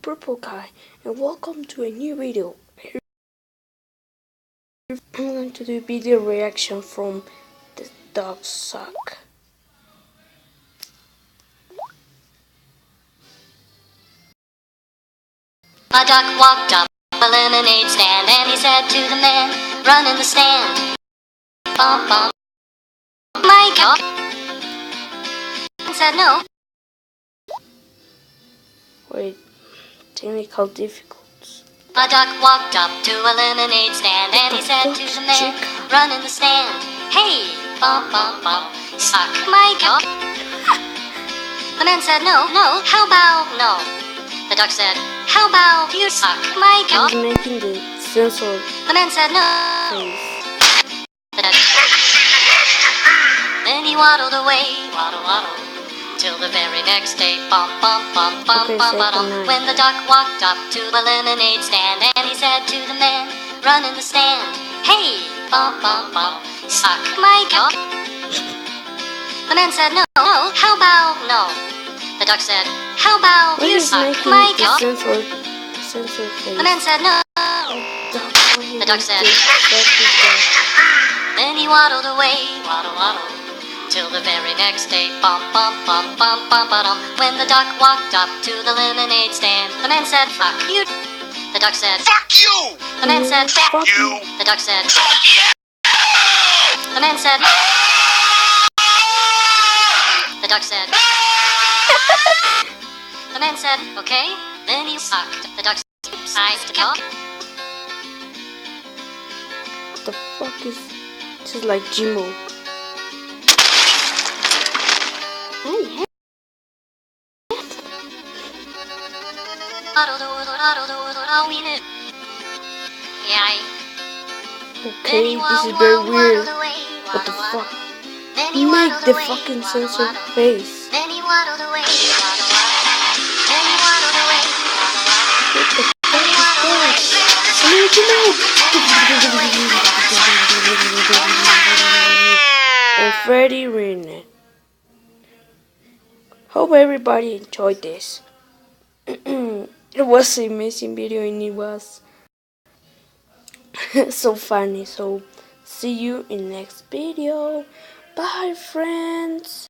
Purple Guy, and welcome to a new video. I'm going to do video reaction from The Dog Suck. A duck walked up a lemonade stand, and he said to the man, "Run in the stand." Bum bum. My duck said no. Wait, technical difficulties. A duck walked up to a lemonade stand, and he said to the man, "Run in the stand." Hey, bum bum bum, suck my duck. The man said no, no. How about no? The duck said, "How about you suck my duck?" He's making the sensor The man said no. face. The duck. Then he waddled away, waddle waddle, till the very next day. Bum bum bum bum Okay, bum second bum. night. When the duck walked up to the lemonade stand, and he said to the man, "Run in the stand." Hey, bum bum bum, suck my duck. The man said no, no. How about no? The duck said, "How about Why you is suck making my the duck?" sensor face? The man said no. The duck said, Then he waddled away, waddle waddle, till the very next day. Bum bum bum bum bum bum. When the duck walked up to the lemonade stand, the man said, "Fuck you." The duck said, Fuck you! The man said, Fuck You! The duck said, The man said, The duck said, The man said, "Okay." Then he sucked. The duck sized to duck. What the fuck is this? Is like Jimbo. Hey, okay, this is very weird. What the fuck? Make the fucking sensor face. Then he waddled away, waddle waddle. Then he waddled away, waddle waddle. What the fuck Then he is waddled away. that? I need to know. And Freddy Renner. Hope everybody enjoyed this. It was an amazing video and it was so funny. So see you in next video. Bye friends.